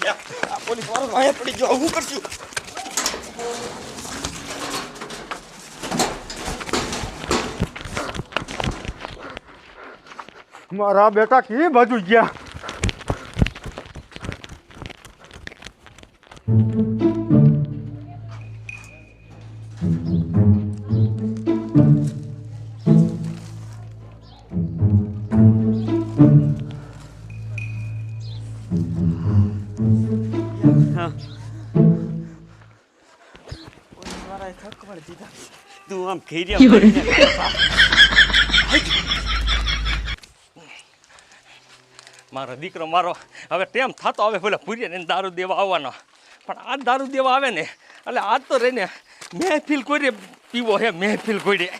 આ પોલીસ વાળો વાયા પડી ગયો, હું કરશું? મારા બેટા કે બાજુ ગયા? તું આમ ઘેર્યા મારો દીકરો મારો હવે ટેમ થતો હવે પેલા પૂરીને દારૂ દેવા આવવાનો, પણ આ દારૂ દેવા આવે ને એટલે આજ તો રહીને મહેફિલ કોઈ પીવો હે, મહેફિલ કોઈ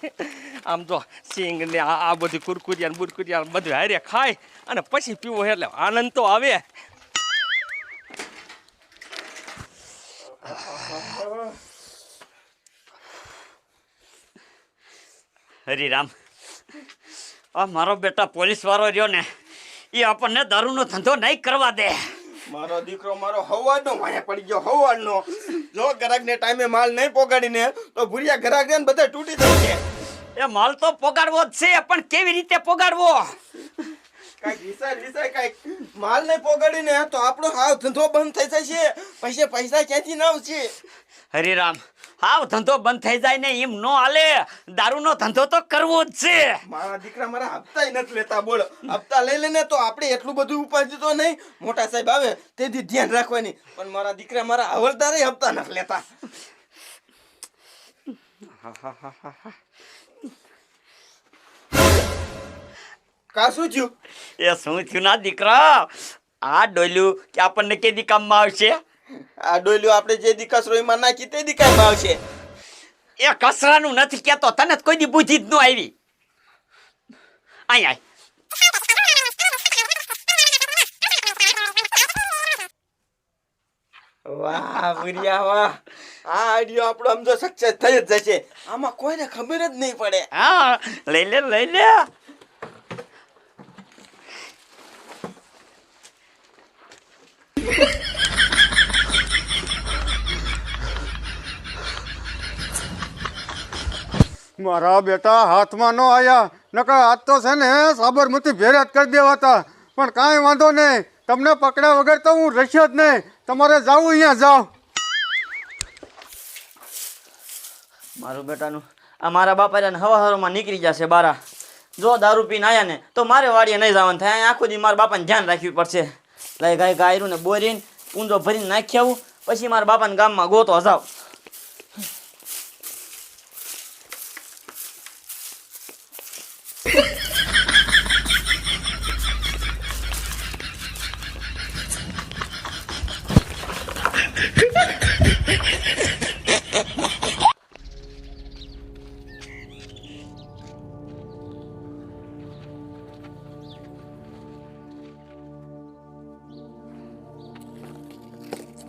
આમ તો સિંગ ને આ બધી કુરકુરિયા ને બુરકુરિયા બધું હારે ખાય અને પછી પીવો હે એટલે આનંદ તો આવે. હરિરામ, આ મારો બેટા પોલીસ વાળો રહ્યો ને એ આપણને દારૂનો ધંધો નહીં કરવા દે. મારો દીકરો મારો હવારનો વાયા પડી ગયો, હવારનો. જો ગ્રાહકને ટાઈમે માલ નહીં પોગાડીને તો ભૂરિયા ગ્રાહક ને બધા તૂટી જશે. એ માલ તો પોગાડવો જ છે, પણ કેવી રીતે પોગાડવો? કાંઈક વિચાર કાંઈક. માલ નહીં પોગાડીને તો આપણો હાવ ધંધો બંધ થઈ જશે, પૈસા ક્યાંથી ના આવશે? હરિરામ, હાવ ધંધો બંધ થઈ જાય ને એમ નો હાલે, દારૂનો ધંધો તો કરવો જ છે. મારા દીકરા મારા હપ્તા નથી લેતા, બોલો. હપ્તા લઈ લેને તો આપણે એટલું બધું ઉપાડી તો નહીં, મોટા સાહેબ આવે તેથી ધ્યાન રાખવાની, પણ મારા દીકરા મારા હવલદારે હપ્તા નથી લેતા. કા શું થયું? એ શું થયું ના દીકરા? આ ડોલ્યું કે આપણને કેદી કામમાં આવશે? આ ડોલ્યું આપણે જે દી કસરોઈમાં નાખી તે દી કાંઈ આવશે. એ કસરાનું નથી કેતો, તને તો કોઈ દી બુદ્ધિ જ ન આવી. આય વાહ ભુરિયા વાહ, આ આઈડિયો આપણો આમ તો સક્સેસ થઈ જ જશે, આમાં કોઈને ખબર જ નહીં પડે. હા, લઈ લે. મારા બેટા હાથમાં ન આયા, નકર આજ તો છે ને સાબરમતી ભેરા જ કરી દેવાતા. પણ કાંઈ વાંધો નહીં, તમને પકડ્યા વગર તો હું રહીશ જ નહીં. તમારે જાવું અહીંયા જાઓ. મારું બેટાનું આ મારા બાપા હવારમાં નીકળી જશે બારા. જો દારૂ પીને આવ્યા ને તો મારે વાડીએ નહીં જવાનું થાય. આખો દી મારા બાપાને ધ્યાન રાખવું પડશે. લઈ ગાયરું ને બોરીને પૂંજો ભરીને નાખી આવું, પછી મારા બાપાને ગામમાં ગોતો જાવ.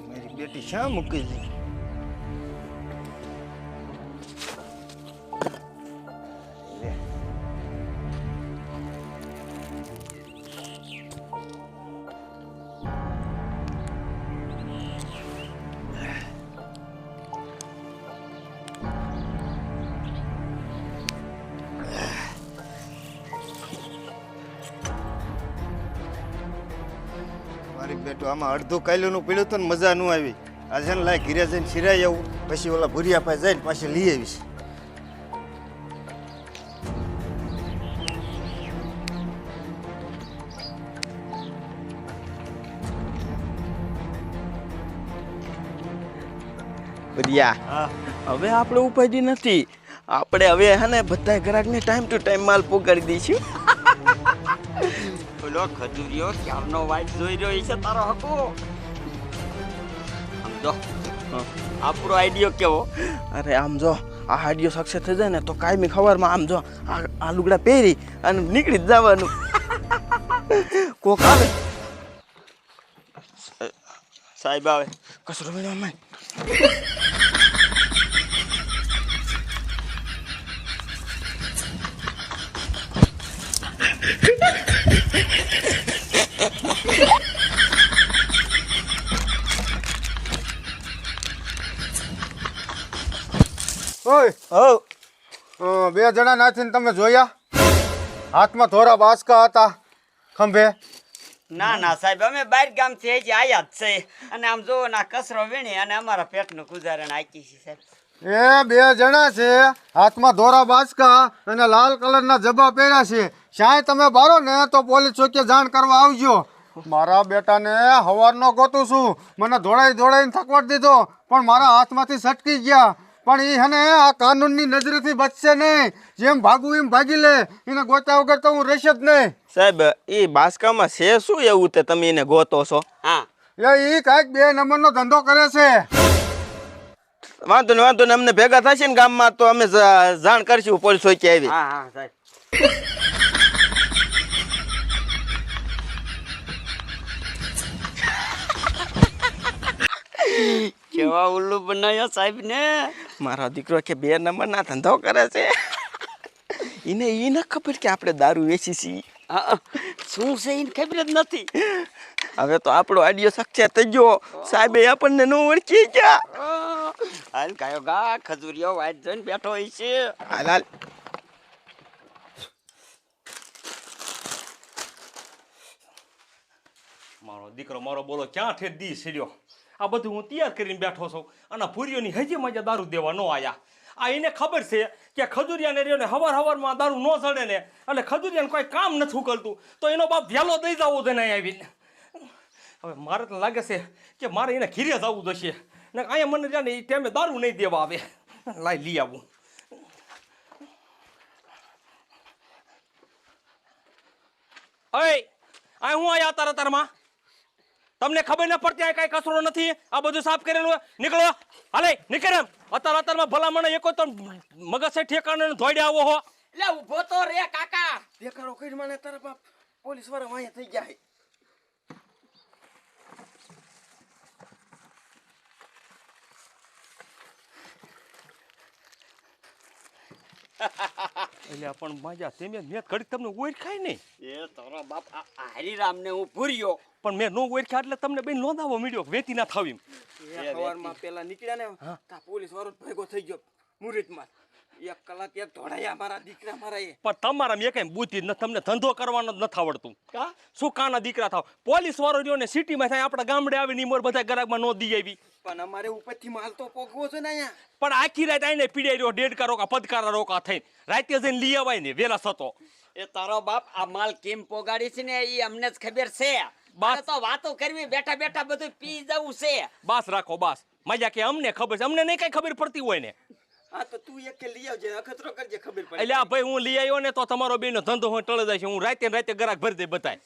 મારી બેટી શા મૂકી છે? મારી બેટો આમાં અડધું કાયલું પીડ્યું તો મજા ન આવી. આજે ને લાય ઘીરે જઈને શિરાઈ આવું, પછી ઓલા ભૂરિયા પાસે જઈને પાછી લઈ આવીશ. ભૂરિયા, હવે આપણે ઉપાડી નથી, આપણે હવે હે ને બધા ગ્રાહકને ટાઈમ ટુ ટાઈમ માલ પોગાડી દઈશું. ઓલો ખજૂરિયો ક્યારનો વાઇટ જોઈ રહ્યો છે તારો હકો. સમજો આપણો આઈડિયો કેવો? અરે આમ જો આ આઈડિયો સક્સેસ થઈ જાય ને તો કાયમી ખબરમાં આમ જો આ લુગડા પહેરી અને નીકળી જ જવાનું. કોક આવે, સાહેબ આવે, કચરો મેળવવા. ઓય બે જણા નાથીને તમે જોયા? હાથમાં થોડા બાસકા હતા ખંભે. ના ના સાહેબ, અમે બહાર ગામથી હજી આયા જ છે અને આમ જોવો ના કચરો વીણી અને અમારા પેટનું ગુજારણ આકી છે સાહેબ. એ બે જણા છે, હાથમાં ધોરા બાસકા અને લાલ કલરના જબા પહેર્યા છે. શાય તમે બારો ને તો પોલીસ ચોકીએ જાણ કરવા આવજો. મારા બેટાને હવારનો ગોતું છું, મને દોડાઈને થકવાડ દીધો પણ મારા હાથમાંથી સટકી ગયા. પણ એ હને આ કાનૂનની નજરેથી બચશે નહીં. જેમ ભાગવું એમ ભાગી લે, એને ગોત્યા વગર તો હું રહીશ જ નહીં. સાહેબ એ બાસકામાં છે શું એવું તે તમે એને ગોતો છો? હા એ કાંઈક 2 નંબરનો ધંધો કરે છે. વાંધો ને અમને ભેગા થશે ને ગામમાં તો અમે જાણ કરશું પોલીસ ચોકી આવી. હા હા સાહેબ. કેવા ઉલ્લુ બનાવ્યો સાહેબ ને. મારો દીકરો કે 2 નંબરના ધંધો કરે છે. એને ખબર કે આપણે દારૂ વેચી છીએ. શું છે એને ખબર જ નથી. હવે તો આપણો આઈડિયો સક્સેસ થઈ ગયો. સાહેબે આપણને ન ઓળખી ગયા. હાલ કાયો ગા ખજૂરિયો વાઈટ જોઈને બેઠો હોય છે. હાલ મારો દીકરો મારો બોલો ક્યાં ઠેર દી સીડ્યો. આ બધું હું તૈયાર કરીને બેઠો છું અને ભૂરીઓની હજી મજા દારૂ દેવા ન આયા. આ એને ખબર છે કે ખજૂરિયાને રહ્યો ને હવારમાં દારૂ ન ચડે ને એટલે ખજૂરિયાને કોઈ કામ નથી કરતું તો એનો બાપ વહેલો દઈ જવો છે ને આવીને. હવે મારે તો લાગે છે કે મારે એને ઘીરે જવું જશે ને અહીંયા મને જાણે એ ટાઈમે દારૂ નહીં દેવા આવે. લાઈ લઈ આવું. અય આ હું આયા તારમાં તમને ખબર ન પડતી આ કઈ કચરો નથી. આ બધું સાફ કરેલું નીકળો. હાલે નીકળ એમ. અત્યારમાં ભલામણ એકો તો મગજ છે ઠેકાણે ધોડે આવો હો. એટલે ઊભો તો રે કાકા. દેખાડો કઈ મને તારા બાપ પોલીસ વાળા વાયા થઈ ગયા. એટલે પણ મજા તેમે મેં ઘડી તમને ઓળખાય નહીં. એ તારો બાપ આ હરિરામ ને હું ભૂર્યો પણ મેં નો ઓળખ્યા એટલે તમને બેન નોંધાવો મીડ્યો વેતી ના થાવી. સવારમાં પેલા નીકળ્યા ને તા પોલીસ વાળો ભેગો થઈ ગયો મુહૂર્તમાં. 1 કલાક એક ધોડાયા મારા દીકરા મારા. એ પણ તમારા મેં કઈ બુદ્ધિ ન તમને ધંધો કરવાનો જ નથી આવડતું. શું કાના દીકરા થાવ. પોલીસ વાળો રહ્યો ને સિટીમાં થાય આપણા ગામડે આવી ની મોર બધા ગરાકમાં નો દી આવી. પણ અમારે ઉપરથી માલ તો પોગવો છે ને અહીંયા. પણ આખી રાત આઈને પીડાઈ રહ્યો ડેડકા રોકા પદકારા રોકા થઈને રાતે જઈને લઈ આવાય ને વેલા સતો. એ તારો બાપ આ માલ કેમ પોગાડી છે ને એ અમને જ ખબર છે. બાસ તો વાતો કરવી બેઠા બેઠા બધું પી જવું છે. બાસ રાખો બાસ. મજા કે અમને ખબર છે અમને નહીં કઈ ખબર પડતી હોય ને. હા તો તું એક કે લઈ આવજે અખતરો કરજે ખબર પડે. એટલે આ ભાઈ હું લઈ આવ્યો ને તો તમારો બેનો ધંધો હોય ટળી જાય છે. હું રાતે ગરાક ભરી દે બતાય.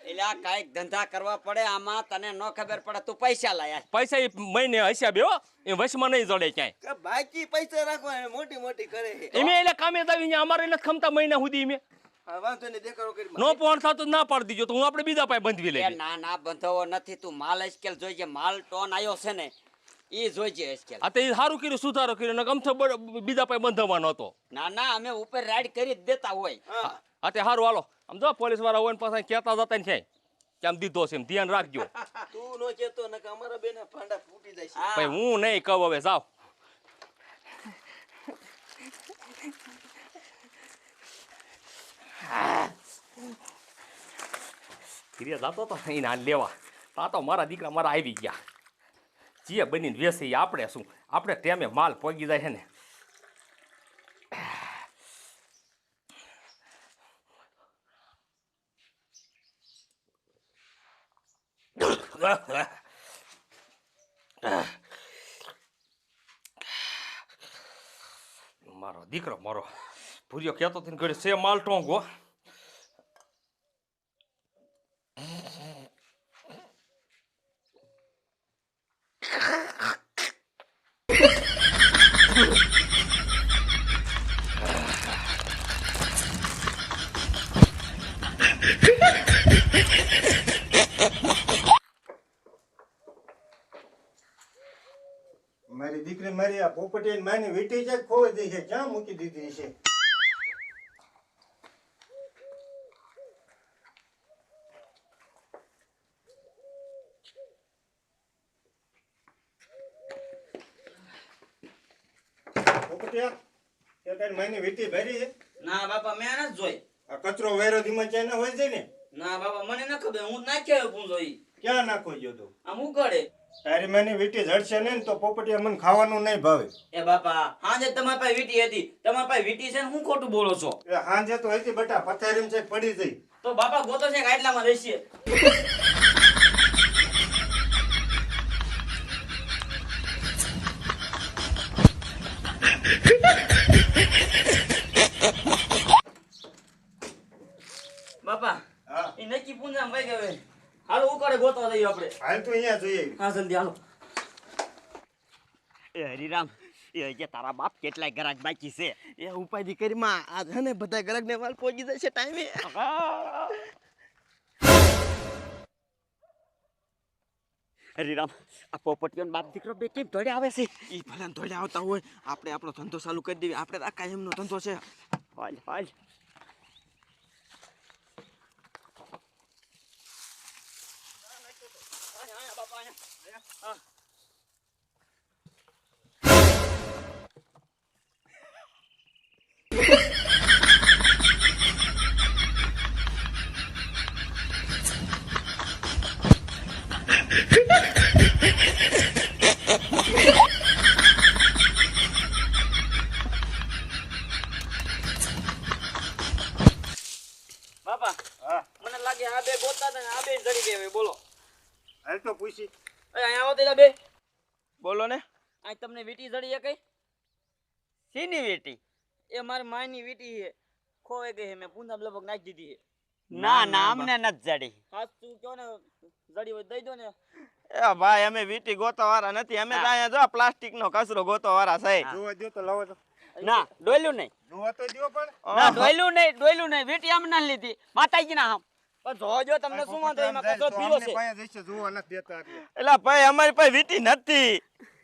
એટલે આ કાંઈક ધંધા કરવા પડે આમાં તને ન ખબર પડે તું પૈસા લાયા. પૈસા એ મહિને હિસાબે હો એ વશમાં નહીં જડે ક્યાંય. બાકી પૈસા રાખવા મોટી મોટી કરે. એમે એટલે કામે દાવી અમારે નથી ખમતા મહિના સુધી મેં વાંધો નહીં દેખાડો કરી. નો પહોંચ થતો ના પાડી દીજો તો હું આપણે બીજા પાસે બંધવી લઈ. ના બંધાવો નથી તું માલ અજકેલ જોઈજે. માલ ટોન આવ્યો છે ને એ જોઈજે અજકેલ. આ તો એ સારું કર્યું સુધારો કર્યો ને ગમતો બીજા પાસે બંધવાનો હતો. ના અમે ઉપર રાઈડ કરી જ દેતા હોય. આ તે સારું હાલો આમ જો પોલીસ વાળા હોય ને પાછા કહેતા જતા ને છે કેમ દીધો છે એમ ધ્યાન રાખજો. તું નો કેતો ને અમારા બેના ફાંડા ફૂટી જાય છે. ભાઈ હું નહીં કહું હવે જાવ. જતો તો એને આ લેવા તા તો મારા દીકરા મારા આવી ગયા. જે બનીને વેસે આપણે શું આપણે ટેમે માલ પોગી જાય છે ને. મારો દીકરો મારો ભૂરિયો કહેતો હતો ઘરે સે માલ ટોંગો. મારી દીકરી મારી આ પોપટી માની વીટી છે ખોઈ દઈ છે. ક્યાં મૂકી દીધી છે? પોપટિયા તે તારી માની વીટી ભરી છે ના બાપા મેં નથી જોઈ. આ કચરો વેરો ધીમાં ચાઈને હોય છે ને ના બાપા મને ન ખબર, હું નાખ્યો પૂંજો ઈ. ક્યાં નાખો ગયો તું આમ ઉકળે. તારી માની વીટી જડશે નહીં ને તો પોપટિયા મને ખાવાનું નહીં ભાવે એ બાપા હાજે તમારી પાસે વીટી હતી, તમારી પાસે વીટી છે ને હું ખોટું બોલો છો? એ હાંજે તો હતી બેટા પથારીમાં છે પડી જઈ તો બાપા ગોતો છે કે આટલામાં રહેશે? બાપા હા એ નક્કી પૂંજામાં વહી ગયો. હાલો ઉકળે ગોતવા જઈએ આપણે. હાલ તું અહીંયા જોઈએ હા જલ્દી હાલો. એ હરીરામ એ હજી તારા બાપ કેટલાય ગ્રાહક બાકી છે. એ ઉપાધિ કરી માં આ છે ને બધા ગ્રાહકને માલ પહોંચી જશે ટાઈમે. હરીરામ આ પોપટીઓનો બાપ દીકરો બે કેમ દોડે આવે છે? ઈ ભલા ધોળે આવતા હોય આપણે આપણો ધંધો ચાલુ કરી દેવી. આપણે આ કાયમનો ધંધો છે. હાલ હાલ બાપા હા મને લાગે આ બે ગોતતા હતા ને આ બે જડી ગયા હવે. બોલો હાલ તો પૂછી એ અહીંયા આવો તેલા બે. બોલો ને. આ તમને વીટી જડી છે કઈ? શીની વેટી? એ મારી માની વીટી છે, ખોવાઈ ગઈ છે, મેં પૂંજામાં લગભગ નાખી દીધી છે. ના ના અમને નથી જડી. હાથ તું કયો ને જડી હોય દઈ દો ને. એ ભાઈ અમે વીટી ગોતવા વાળા નથી. અમે તો અહીંયા જો પ્લાસ્ટિક નો કચરો ગોતવા વાળા છે. જોવા દો તો લાવો તો ના ડોલ્યું નહીં. જોવા તો દો પણ ના ડોલ્યું નહીં. વેટી આમ ના લીધી માતાજીના આમ. પણ જોજો તમને શું વાંધો એમાં કચરો પીવો છે. પાસે જઈશે જોવા નથી દેતા એટલે એટલે ભાઈ અમારી પાસે વીટી નથી.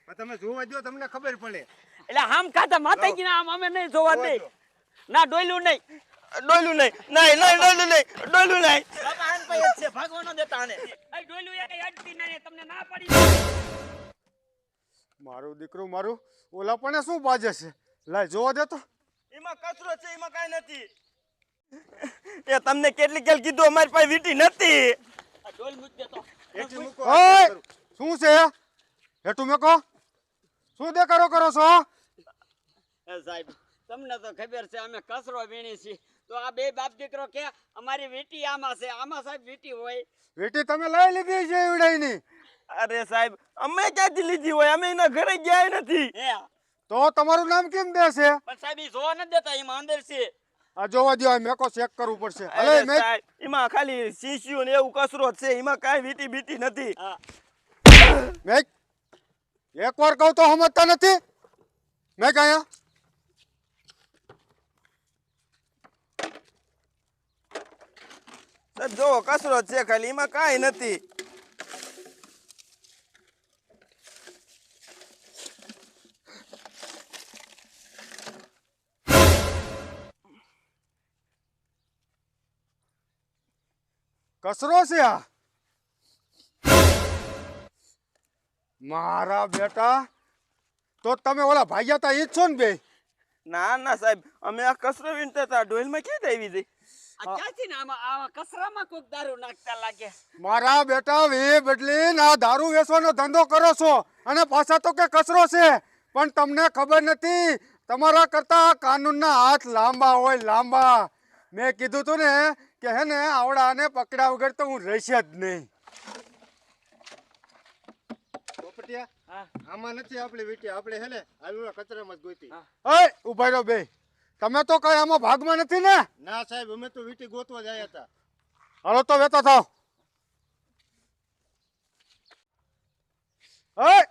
પણ તમે જોવા દો તમને ખબર પડે એટલે આમ ખાતા માતાજીના આમ અમે નહીં જોવા દે. ના ડોલ્યું નહીં. ડોલું નહીં. નહીં નહીં ડોલું નહીં. ડોલું નહીં. બાપા આન પાસે જ છે, ભાગવા ન દેતા આને. આ ડોલ્યું એ કઈ અડતી નહીં, તમને ના પડી. મારું દીકરું મારું ઓલા પણ શું બાજે છે લાય જોવા દે તો એમાં કચરો છે, એમાં કાંઈ નથી. એ તમને કેટલી કેલ કીધું અમારી પાસે વીટી નથી. આ ડોલ મૂક દે તો. એથી મૂકો ઓય શું છે હેઠું મેકો શું દેખાડો કરો છો એ સાહેબ તમને તો ખબર છે અમે કચરો વીણી છીએ, તો આ બે બાપ દીકરો કે અમારી વીટી આમાં છે. આમાં સાહેબ વીટી હોય? વીટી તમે લઈ લીધી છે એવડાઈની અરે સાહેબ અમે ક્યાંથી લીધી હોય? અમે એના ઘરે ગયા નથી. હે તો તમારું નામ કેમ દેશે પણ સાહેબ ઈ જોવા નથી દેતા, એમાં અંદર છે. આ જોવા દો આ મેકો ચેક કરવું પડશે અરે અલે મેં સાહેબ, એમાં ખાલી શીશીઓ ને એવું કચરો જ છે. એમાં કાંઈ વીટી બીટી નથી. હા મેં એકવાર કહું તો સમજતા નથી મેં કયા સાહેબ જોવો કચરો જ છે ખાલી, એમાં કાંઈ નથી. કચરો છે આ મારા બેટા તો તમે ઓલા ભાગ્યા તા ઈ જ છો ને બે ના ના સાહેબ, અમે આ કચરો વીણતા હતા. ડોલમાં ક્યાંથી આવી જાય? આ ક્યાંથી ને આમાં કચરામાં કોઈક દારૂ નાખતા લાગે. મારા બેટા વે બદલી ના દારૂ વેચવાનો ધંધો કરો છો અને પાછા તો કે કચરો છે પણ તમને ખબર નથી તમારા કરતા કાનૂનના હાથ લાંબા હોય લાંબા મેં કીધું તું ને કે હે ને આવડાને પકડ્યા વગર તો હું રહીશ જ નહીં હા આમાં નથી આપણી વીટી આપણે હે ને આલુના કચરામાં જ ગોતી ઓય ઉભા રહો બે તમે તો કઈ આમાં ભાગમાં નથી ને ના સાહેબ અમે તો વીટી ગોતવા જ આવ્યા હતા હાલો તો વેતા થાવ ઓય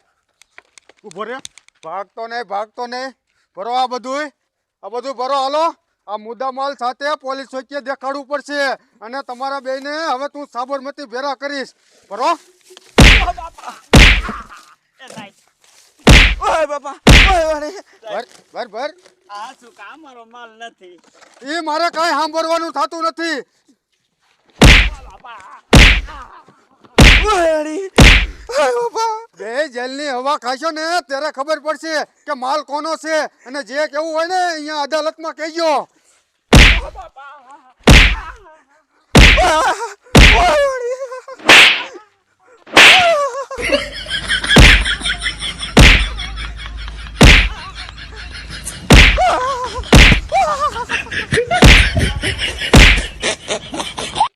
ઉભો રે ભાગતો નહીં ભરો આ બધું ભરો હાલો આ મુદ્દામાલ સાથે પોલીસ ચોકીએ દેખાડવું પડશે અને તમારા બેને હવે તું સાબરમતી ભેરા કરીશ ભરો ઓય બાપા, ઓય વારે. ભર આ શું કામ મારો માલ નથી. એ મારે કાંઈ સાંભળવાનું થતું નથી ઓય વારી. ઓય બાપા. બે જેલની હવા ખાશો ને ત્યારે ખબર પડશે કે માલ કોનો છે અને જે કેવું હોય ને અહીંયા અદાલતમાં કહેજો.